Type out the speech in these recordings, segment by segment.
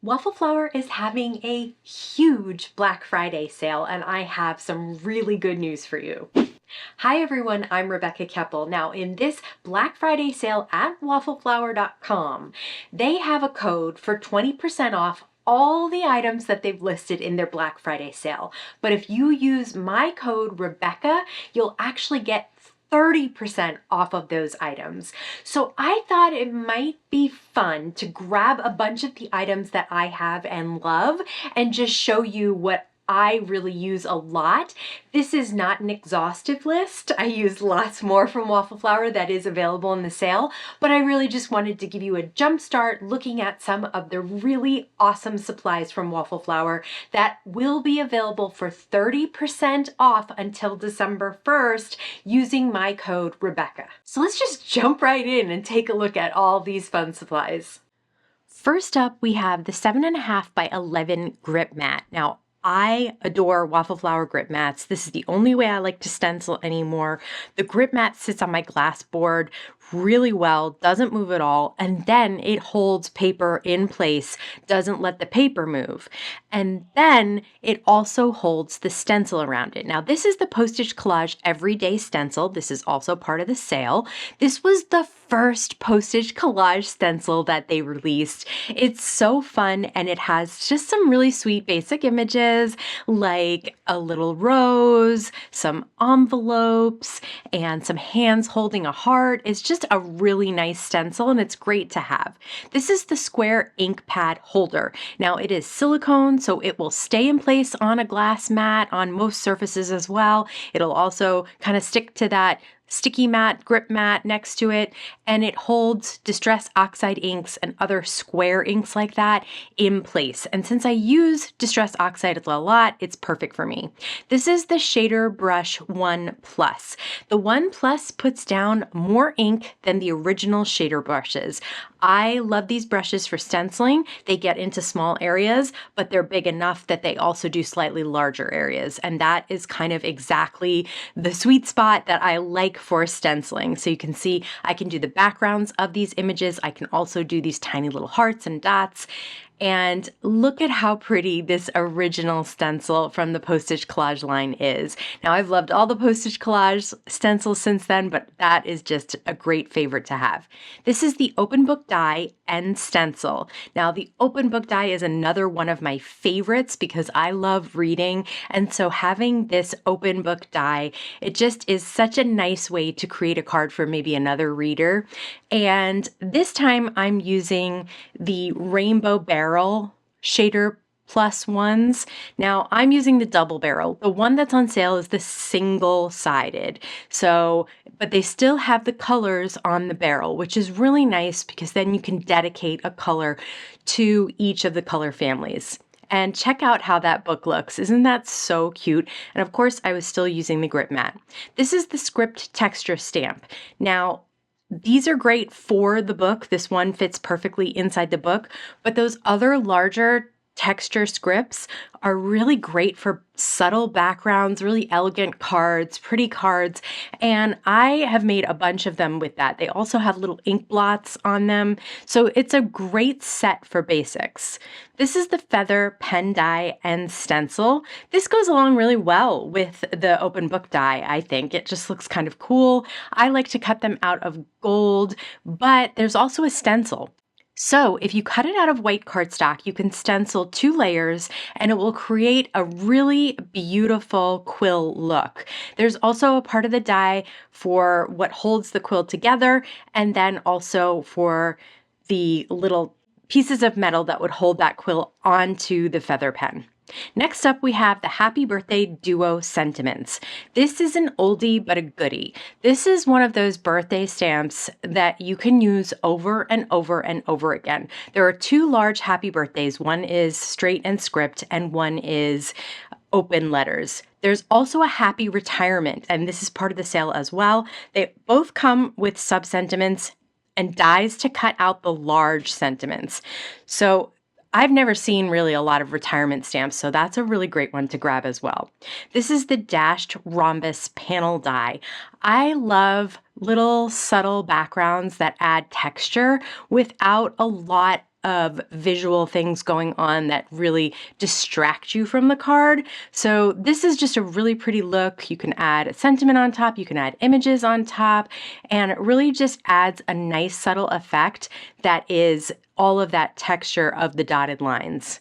Waffle Flower is having a huge Black Friday sale, and I have some really good news for you. Hi everyone, I'm Rebecca Keppel. Now in this Black Friday sale at waffleflower.com, they have a code for 20% off all the items that they've listed in their Black Friday sale. But if you use my code Rebecca, you'll actually get 30% off of those items. So I thought it might be fun to grab a bunch of the items that I have and love and just show you what I really use a lot. This is not an exhaustive list. I use lots more from Waffle Flower that is available in the sale, but I really just wanted to give you a jump start looking at some of the really awesome supplies from Waffle Flower that will be available for 30% off until December 1st using my code Rebecca. So let's just jump right in and take a look at all these fun supplies. First up, we have the 7.5 by 11 grip mat. Now, I adore Waffle Flower grip mats. This is the only way I like to stencil anymore. The grip mat sits on my glass board really well, doesn't move at all, and then it holds paper in place, doesn't let the paper move. And then it also holds the stencil around it. Now, this is the Postage Collage Everyday Stencil. This is also part of the sale. This was the first Postage Collage stencil that they released. It's so fun, and it has just some really sweet basic images like a little rose, some envelopes, and some hands holding a heart. It's just a really nice stencil, and it's great to have. This is the square Inkpad holder. Now, it is silicone, so it will stay in place on a glass mat on most surfaces as well. It'll also kind of stick to that sticky mat, grip mat next to it, and it holds Distress Oxide inks and other square inks like that in place. And since I use Distress Oxide a lot, it's perfect for me. This is the Shader Brush 1 Plus. The 1 Plus puts down more ink than the original shader brushes. I love these brushes for stenciling. They get into small areas, but they're big enough that they also do slightly larger areas. And that is kind of exactly the sweet spot that I like for stenciling. So you can see I can do the backgrounds of these images. I can also do these tiny little hearts and dots. And look at how pretty this original stencil from the Postage Collage line is. Now, I've loved all the Postage Collage stencils since then, but that is just a great favorite to have. This is the Open Book Die-n-stencil. Now, the Open Book Die is another one of my favorites because I love reading. And so having this Open Book Die, it just is such a nice way to create a card for maybe another reader. And this time I'm using the Rainbow Barrel shader plus ones. Now I'm using the double barrel. The one that's on sale is the single-sided. So, but they still have the colors on the barrel, which is really nice because then you can dedicate a color to each of the color families. And check out how that book looks. Isn't that so cute? And of course, I was still using the grip mat. This is the Script Texture Stamp. Now, these are great for the book. This one fits perfectly inside the book, but those other larger texture scripts are really great for subtle backgrounds, really elegant cards, pretty cards, and I have made a bunch of them with that. They also have little ink blots on them, so it's a great set for basics. This is the Feather Pen Die-n-stencil. This goes along really well with the Open Book Die, I think. It just looks kind of cool. I like to cut them out of gold, but there's also a stencil. So if you cut it out of white cardstock, you can stencil 2 layers and it will create a really beautiful quill look. There's also a part of the die for what holds the quill together, and then also for the little pieces of metal that would hold that quill onto the feather pen. Next up, we have the Happy Birthday Duo Sentiments. This is an oldie but a goodie. This is one of those birthday stamps that you can use over and over and over again. There are 2 large happy birthdays. One is straight and script, and one is open letters. There's also a happy retirement, and this is part of the sale as well. They both come with sub-sentiments and dies to cut out the large sentiments. So I've never seen really a lot of retirement stamps, so that's a really great one to grab as well. This is the Dashed Rhombus Panel Die. I love little subtle backgrounds that add texture without a lot of visual things going on that really distract you from the card. So this is just a really pretty look. You can add a sentiment on top, you can add images on top, and it really just adds a nice subtle effect that is all of that texture of the dotted lines.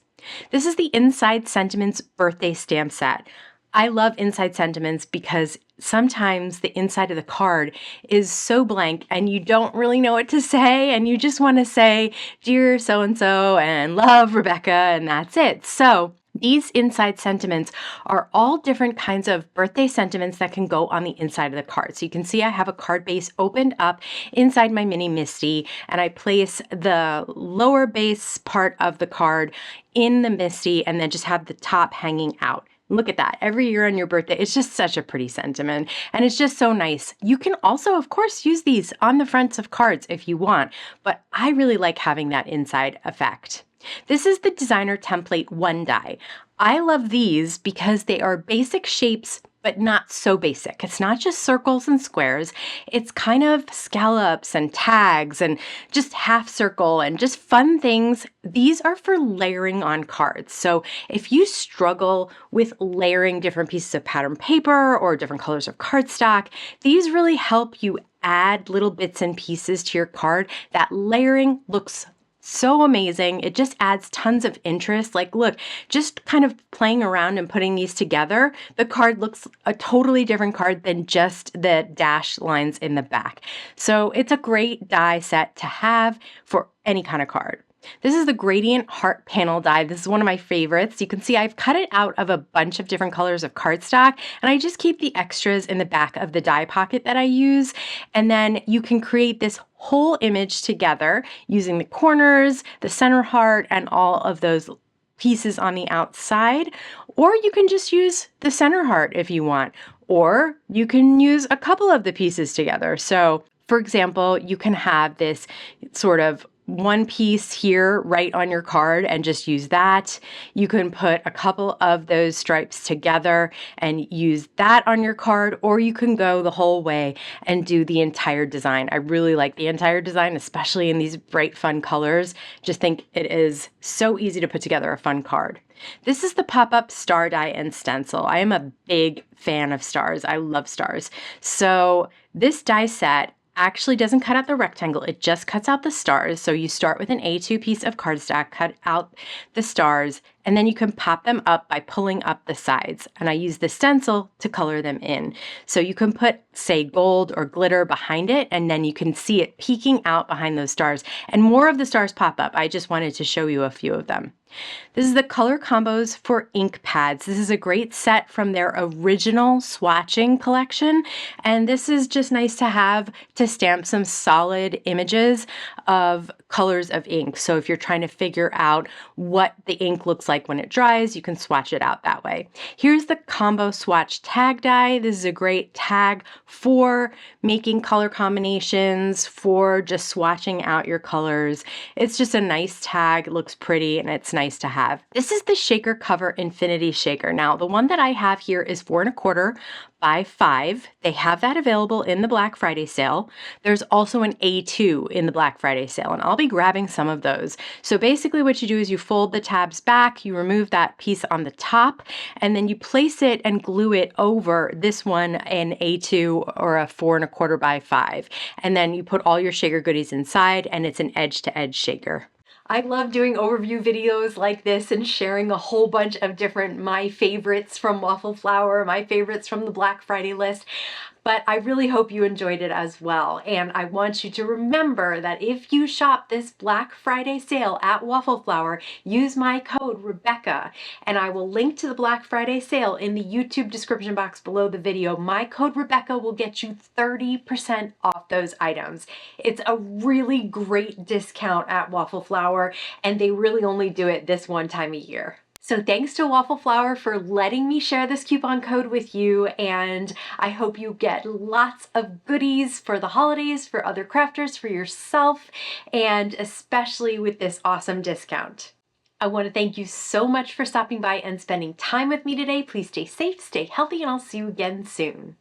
This is the Inside Sentiments birthday stamp set. I love Inside Sentiments because sometimes the inside of the card is so blank and you don't really know what to say and you just want to say, "Dear so-and-so," and "Love, Rebecca," and that's it. So these Inside Sentiments are all different kinds of birthday sentiments that can go on the inside of the card. So you can see I have a card base opened up inside my mini Misty, and I place the lower base part of the card in the Misty and then just have the top hanging out. Look at that. Every year on your birthday, it's just such a pretty sentiment, and it's just so nice. You can also, of course, use these on the fronts of cards if you want, but I really like having that inside effect. This is the Designer Template 1 die. I love these because they are basic shapes, but not so basic. It's not just circles and squares. It's kind of scallops and tags and just half circle and just fun things. These are for layering on cards. So if you struggle with layering different pieces of pattern paper or different colors of cardstock, these really help you add little bits and pieces to your card. That layering looks so amazing. It just adds tons of interest. Like, look, just kind of playing around and putting these together, the card looks a totally different card than just the dashed lines in the back. So it's a great die set to have for any kind of card. This is the Gradient Heart Panel die. This is one of my favorites. You can see I've cut it out of a bunch of different colors of cardstock, and I just keep the extras in the back of the die pocket that I use. And then you can create this whole image together using the corners, the center heart, and all of those pieces on the outside. Or you can just use the center heart if you want, or you can use a couple of the pieces together. So for example, you can have this sort of one piece here right on your card and just use that. You can put a couple of those stripes together and use that on your card, or you can go the whole way and do the entire design. I really like the entire design, especially in these bright, fun colors. Just think it is so easy to put together a fun card. This is the pop-up Star Die-n-stencil. I am a big fan of stars. I love stars. So this die set actually doesn't cut out the rectangle, it just cuts out the stars. So you start with an A2 piece of cardstock, cut out the stars, and then you can pop them up by pulling up the sides. And I use the stencil to color them in. So you can put, say, gold or glitter behind it, and then you can see it peeking out behind those stars. And more of the stars pop up. I just wanted to show you a few of them. This is the color combos for Inkpads. This is a great set from their original swatching collection, and this is just nice to have to stamp some solid images of colors of ink. So if you're trying to figure out what the ink looks like when it dries, you can swatch it out that way. Here's the combo Swatch Tag Die. This is a great tag for making color combinations, for just swatching out your colors. It's just a nice tag, it looks pretty, and it's nice to have. This is the Shaker Cover Infinity Shaker. Now, the one that I have here is 4¼ by 5. They have that available in the Black Friday sale. There's also an A2 in the Black Friday sale, and I'll be grabbing some of those. So basically what you do is you fold the tabs back, you remove that piece on the top, and then you place it and glue it over this one, an A2 or a 4¼ by 5. And then you put all your shaker goodies inside, and it's an edge-to-edge shaker. I love doing overview videos like this and sharing a whole bunch of different my favorites from Waffle Flower, my favorites from the Black Friday list. But I really hope you enjoyed it as well. And I want you to remember that if you shop this Black Friday sale at Waffle Flower, use my code Rebecca, and I will link to the Black Friday sale in the YouTube description box below the video. My code Rebecca will get you 30% off those items. It's a really great discount at Waffle Flower, and they really only do it this one time a year. So thanks to Waffle Flower for letting me share this coupon code with you, and I hope you get lots of goodies for the holidays, for other crafters, for yourself, and especially with this awesome discount. I want to thank you so much for stopping by and spending time with me today. Please stay safe, stay healthy, and I'll see you again soon.